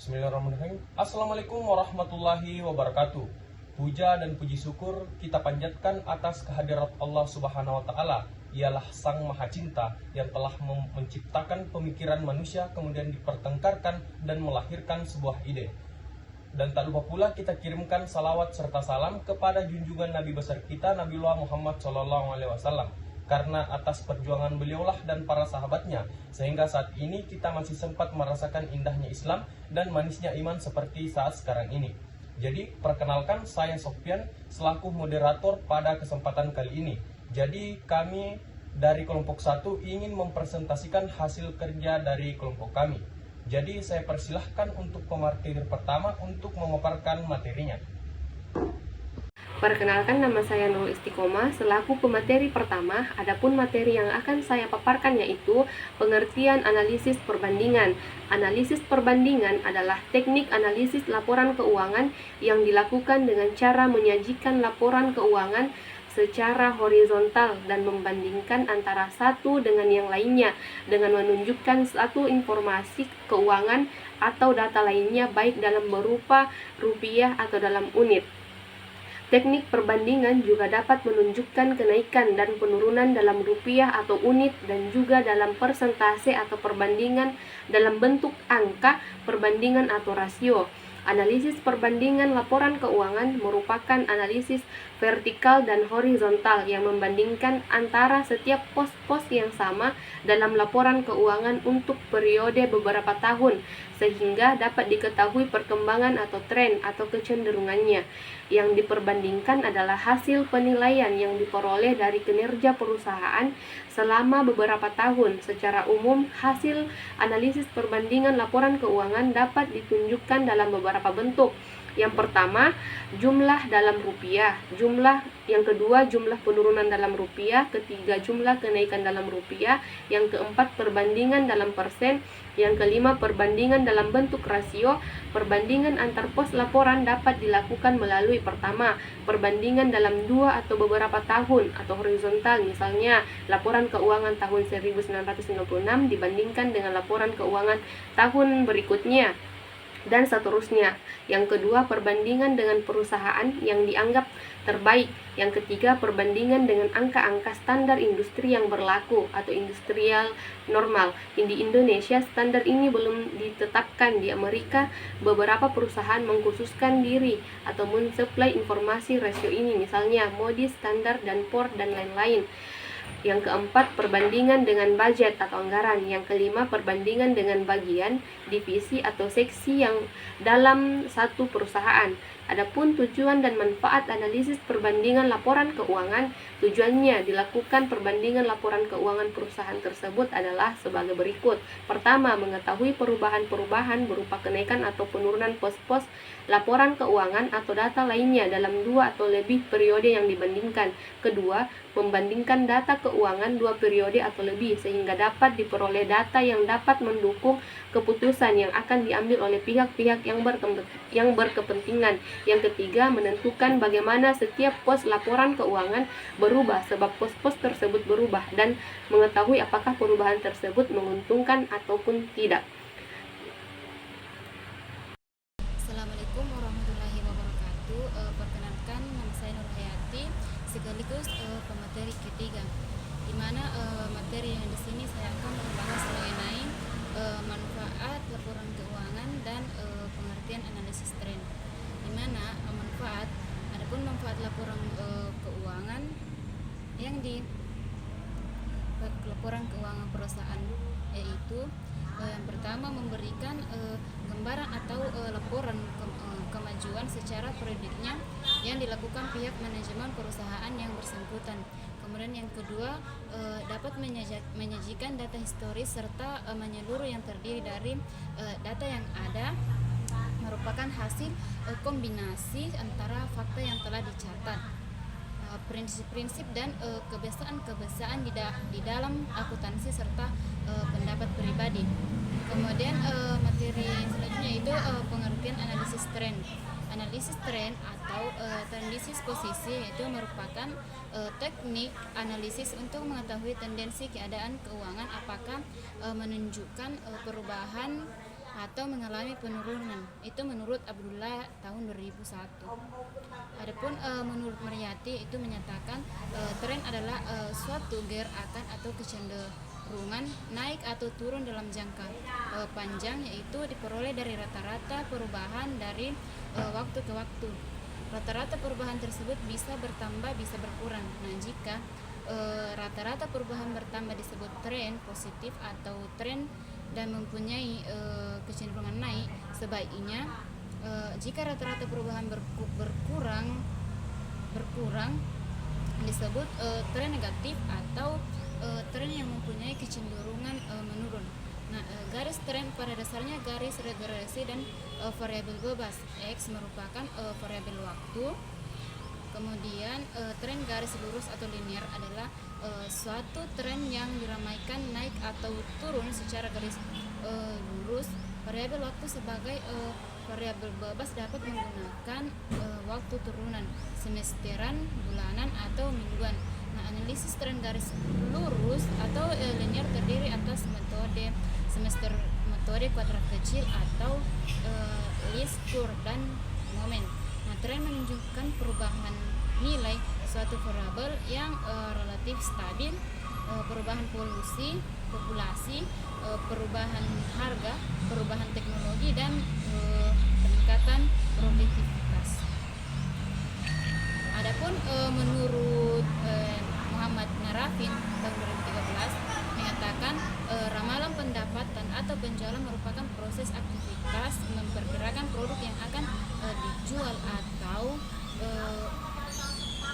Bismillahirrahmanirrahim. Assalamualaikum warahmatullahi wabarakatuh. Puja dan puji syukur kita panjatkan atas kehadirat Allah Subhanahu wa taala. Ialah Sang Maha Cinta yang telah menciptakan pemikiran manusia, kemudian dipertengkarkan dan melahirkan sebuah ide. Dan tak lupa pula kita kirimkan salawat serta salam kepada junjungan Nabi besar kita, Nabiullah Muhammad SAW. Karena atas perjuangan beliaulah dan para sahabatnya, sehingga saat ini kita masih sempat merasakan indahnya Islam dan manisnya iman seperti saat sekarang ini. Jadi perkenalkan, saya Sofyan selaku moderator pada kesempatan kali ini. Jadi kami dari kelompok 1 ingin mempresentasikan hasil kerja dari kelompok kami. Jadi saya persilahkan untuk pemateri pertama untuk memaparkan materinya. Perkenalkan, nama saya Nurul Istiqomah selaku pemateri pertama. Adapun materi yang akan saya paparkan yaitu pengertian analisis perbandingan. Analisis perbandingan adalah teknik analisis laporan keuangan yang dilakukan dengan cara menyajikan laporan keuangan secara horizontal dan membandingkan antara satu dengan yang lainnya dengan menunjukkan satu informasi keuangan atau data lainnya baik dalam berupa rupiah atau dalam unit. Teknik perbandingan juga dapat menunjukkan kenaikan dan penurunan dalam rupiah atau unit dan juga dalam persentase atau perbandingan dalam bentuk angka, perbandingan atau rasio. Analisis perbandingan laporan keuangan merupakan analisis vertikal dan horizontal yang membandingkan antara setiap pos-pos yang sama dalam laporan keuangan untuk periode beberapa tahun, sehingga dapat diketahui perkembangan atau tren atau kecenderungannya. Yang diperbandingkan adalah hasil penilaian yang diperoleh dari kinerja perusahaan selama beberapa tahun. Secara umum, hasil analisis perbandingan laporan keuangan dapat ditunjukkan dalam beberapa bentuk. Yang pertama, jumlah dalam rupiah. Yang kedua, jumlah penurunan dalam rupiah. Ketiga, jumlah kenaikan dalam rupiah. Yang keempat, perbandingan dalam persen. Yang kelima, perbandingan dalam bentuk rasio. Perbandingan antar pos laporan dapat dilakukan melalui pertama, perbandingan dalam 2 atau beberapa tahun atau horizontal, misalnya laporan keuangan tahun 1996 dibandingkan dengan laporan keuangan tahun berikutnya, dan seterusnya. Yang kedua, perbandingan dengan perusahaan yang dianggap terbaik. Yang ketiga, perbandingan dengan angka-angka standar industri yang berlaku atau industrial normal. Di Indonesia, standar ini belum ditetapkan. Di Amerika, beberapa perusahaan mengkhususkan diri atau mensuplai informasi rasio ini, misalnya Moody's, Standard dan Poor's dan lain-lain. Yang keempat, perbandingan dengan budget atau anggaran. Yang kelima, perbandingan dengan bagian, divisi atau seksi yang dalam satu perusahaan. Adapun tujuan dan manfaat analisis perbandingan laporan keuangan, tujuannya dilakukan perbandingan laporan keuangan perusahaan tersebut adalah sebagai berikut. Pertama, mengetahui perubahan-perubahan berupa kenaikan atau penurunan pos-pos laporan keuangan atau data lainnya dalam 2 atau lebih periode yang dibandingkan. Kedua, membandingkan data keuangan 2 periode atau lebih sehingga dapat diperoleh data yang dapat mendukung keputusan yang akan diambil oleh pihak-pihak yang berkepentingan. Yang ketiga, menentukan bagaimana setiap pos laporan keuangan berubah sebab pos-pos tersebut berubah dan mengetahui apakah perubahan tersebut menguntungkan ataupun tidak. Assalamualaikum warahmatullahi wabarakatuh. Perkenalkan, nama saya Nur Hayati, sekaligus pemateri ketiga, di mana materi yang di sini saya akan membahas mengenai manfaat laporan keuangan dan pengertian analisis tren. Di mana adapun manfaat laporan keuangan yang di laporan keuangan perusahaan yaitu yang pertama, memberikan gambaran atau laporan kemajuan secara peridiknya yang dilakukan pihak manajemen perusahaan yang bersangkutan. Kemudian yang kedua, dapat menyajikan data historis serta menyeluruh yang terdiri dari data yang ada merupakan hasil kombinasi antara fakta yang telah dicatat, prinsip-prinsip dan kebiasaan-kebiasaan di dalam akuntansi serta pendapat pribadi. Kemudian materi selanjutnya itu pengertian analisis tren. Analisis tren atau tendensi posisi itu merupakan teknik analisis untuk mengetahui tendensi keadaan keuangan apakah menunjukkan perubahan atau mengalami penurunan. Itu menurut Abdullah tahun 2001. Adapun menurut Mariyati itu menyatakan tren adalah suatu gerakan atau kecenderungan naik atau turun dalam jangka panjang, yaitu diperoleh dari rata-rata perubahan dari waktu ke waktu. Rata-rata perubahan tersebut bisa bertambah, bisa berkurang. Nah, jika rata-rata perubahan bertambah disebut tren positif atau tren dan mempunyai kecenderungan naik. Sebaiknya jika rata-rata perubahan berkurang disebut tren negatif atau tren yang mempunyai kecenderungan menurun. Nah, garis tren pada dasarnya garis regresi dan variabel bebas. X merupakan variabel waktu. Kemudian tren garis lurus atau linear adalah suatu tren yang diramaikan naik atau turun secara garis lurus. Variabel waktu sebagai variabel bebas dapat menggunakan waktu turunan, semesteran, bulanan, atau mingguan. Nah, analisis tren garis lurus atau linear terdiri atas metode semester, metode kuadrat kecil atau least square dan momen. Nah, tren menunjukkan perubahan nilai suatu variabel yang relatif stabil, perubahan populasi, perubahan harga, perubahan teknologi, dan peningkatan produktivitas. Adapun menurut Muhammad Narafin tahun 2013 menyatakan ramalan pendapatan atau penjualan merupakan proses aktivitas memperkirakan produk yang akan dijual atau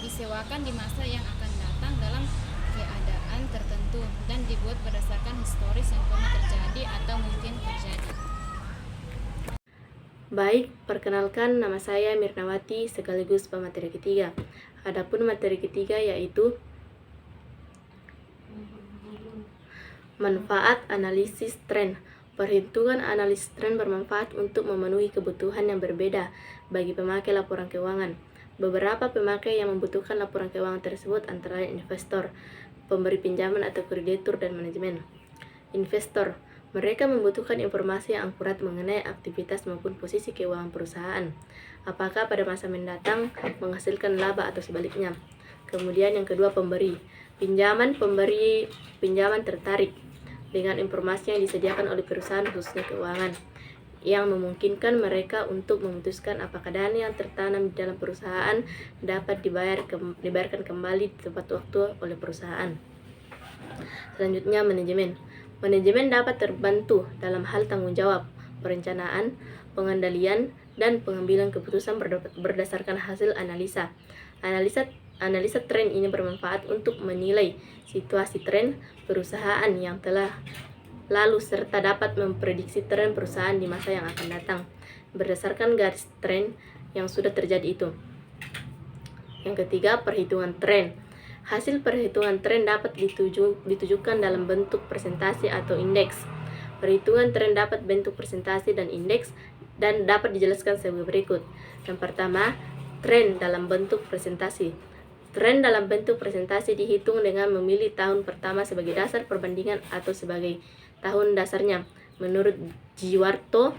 disewakan di masa yang akan datang dalam keadaan tertentu dan dibuat berdasarkan historis yang pernah terjadi atau mungkin terjadi. Baik, perkenalkan, nama saya Mirnawati sekaligus pemateri ketiga. Adapun materi ketiga yaitu manfaat analisis tren. Perhitungan analisis tren bermanfaat untuk memenuhi kebutuhan yang berbeda bagi pemakai laporan keuangan. Beberapa pemakai yang membutuhkan laporan keuangan tersebut antara lain investor, pemberi pinjaman atau kreditur, dan manajemen. Investor, mereka membutuhkan informasi yang akurat mengenai aktivitas maupun posisi keuangan perusahaan. Apakah pada masa mendatang menghasilkan laba atau sebaliknya. Kemudian yang kedua, pemberi pemberi pinjaman tertarik dengan informasi yang disediakan oleh perusahaan khususnya keuangan, yang memungkinkan mereka untuk memutuskan apakah dana yang tertanam di dalam perusahaan dapat dibayarkan kembali di tepat waktu oleh perusahaan. Selanjutnya, manajemen. Manajemen dapat terbantu dalam hal tanggung jawab, perencanaan, pengendalian, dan pengambilan keputusan berdasarkan hasil analisa. Analisa tren ini bermanfaat untuk menilai situasi tren perusahaan yang telah lalu serta dapat memprediksi tren perusahaan di masa yang akan datang berdasarkan garis tren yang sudah terjadi itu. Yang ketiga, perhitungan tren. Hasil perhitungan tren dapat ditujukan dalam bentuk presentasi atau indeks. Perhitungan tren dapat bentuk presentasi dan indeks dan dapat dijelaskan sebagai berikut. Yang pertama, tren dalam bentuk presentasi. Tren dalam bentuk presentasi dihitung dengan memilih tahun pertama sebagai dasar perbandingan atau sebagai tahun dasarnya. Menurut Jiwarto,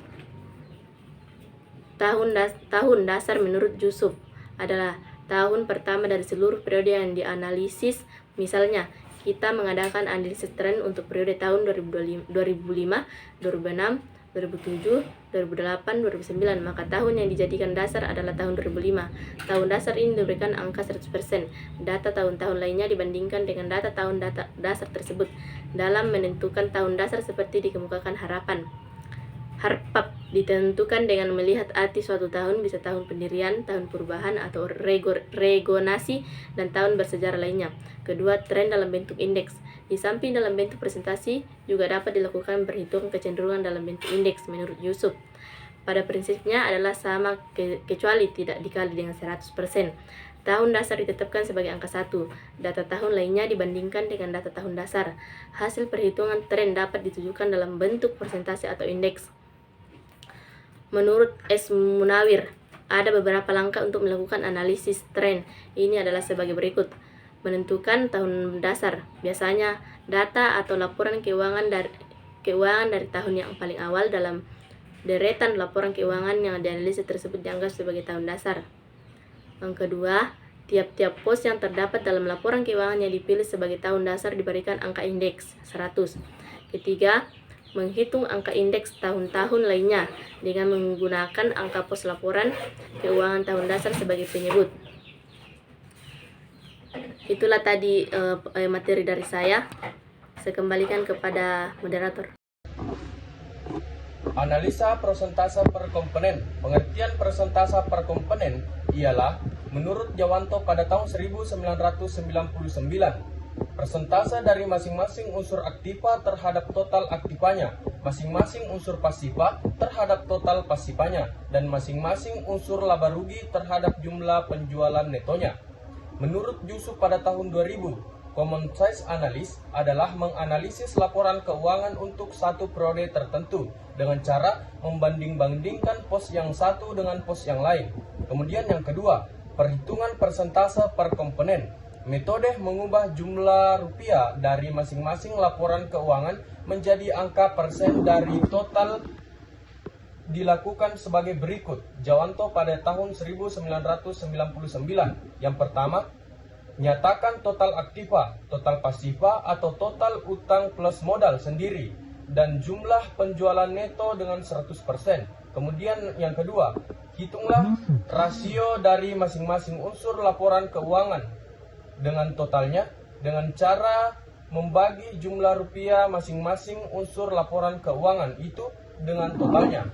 tahun dasar menurut Yusuf adalah tahun pertama dari seluruh periode yang dianalisis. Misalnya, kita mengadakan analisis tren untuk periode tahun 2005, 2006, 2007, 2008, 2009, maka tahun yang dijadikan dasar adalah tahun 2005. Tahun dasar ini diberikan angka 100%. Data tahun-tahun lainnya dibandingkan dengan data dasar tersebut dalam menentukan tahun dasar seperti dikemukakan harapan. Harpap ditentukan dengan melihat arti suatu tahun, bisa tahun pendirian, tahun perubahan, atau regonasi, dan tahun bersejarah lainnya. Kedua, tren dalam bentuk indeks. Di samping dalam bentuk presentasi, juga dapat dilakukan perhitungan kecenderungan dalam bentuk indeks menurut Yusuf. Pada prinsipnya adalah sama kecuali tidak dikali dengan 100%. Tahun dasar ditetapkan sebagai angka 1. Data tahun lainnya dibandingkan dengan data tahun dasar. Hasil perhitungan tren dapat ditujukan dalam bentuk presentasi atau indeks. Menurut S. Munawir, ada beberapa langkah untuk melakukan analisis tren. Ini adalah sebagai berikut. Menentukan tahun dasar. Biasanya data atau laporan keuangan dari tahun yang paling awal dalam deretan laporan keuangan yang dianalisis tersebut dianggap sebagai tahun dasar. Yang kedua, tiap-tiap pos yang terdapat dalam laporan keuangan yang dipilih sebagai tahun dasar diberikan angka indeks 100. Ketiga, menghitung angka indeks tahun-tahun lainnya dengan menggunakan angka pos laporan keuangan tahun dasar sebagai penyebut. Itulah tadi materi dari saya. Saya kembalikan kepada moderator. Analisa persentase per komponen. Pengertian persentase per komponen ialah menurut Jawanto pada tahun 1999 persentase dari masing-masing unsur aktiva terhadap total aktivanya, masing-masing unsur pasiva terhadap total pasivanya, dan masing-masing unsur laba rugi terhadap jumlah penjualan netonya. Menurut Yusuf pada tahun 2000, Common Size Analysis adalah menganalisis laporan keuangan untuk satu periode tertentu dengan cara membanding-bandingkan pos yang satu dengan pos yang lain. Kemudian yang kedua, perhitungan persentase per komponen. Metode mengubah jumlah rupiah dari masing-masing laporan keuangan menjadi angka persen dari total dilakukan sebagai berikut. Jawanto pada tahun 1999. Yang pertama, nyatakan total aktiva, total pasiva atau total utang plus modal sendiri dan jumlah penjualan neto dengan 100%. Kemudian yang kedua, hitunglah rasio dari masing-masing unsur laporan keuangan dengan totalnya dengan cara membagi jumlah rupiah masing-masing unsur laporan keuangan itu dengan totalnya.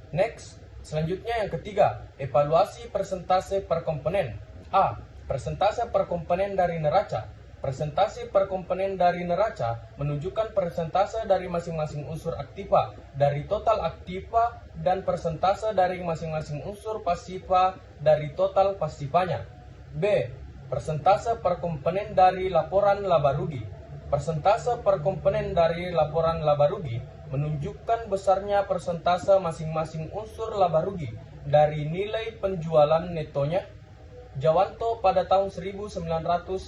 Next, selanjutnya yang ketiga, evaluasi persentase per komponen. A. Persentase per komponen dari neraca. Persentase per komponen dari neraca menunjukkan persentase dari masing-masing unsur aktiva dari total aktiva dan persentase dari masing-masing unsur pasiva dari total pasivanya. B. Persentase per komponen dari laporan laba rugi. Persentase per komponen dari laporan laba rugi menunjukkan besarnya persentase masing-masing unsur laba rugi dari nilai penjualan netonya. Jawanto pada tahun 1999.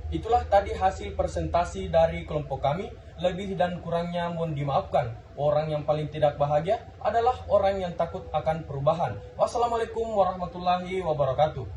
Itulah tadi hasil presentasi dari kelompok kami. Lebih dan kurangnya mohon dimaafkan. Orang yang paling tidak bahagia adalah orang yang takut akan perubahan. Wassalamualaikum warahmatullahi wabarakatuh.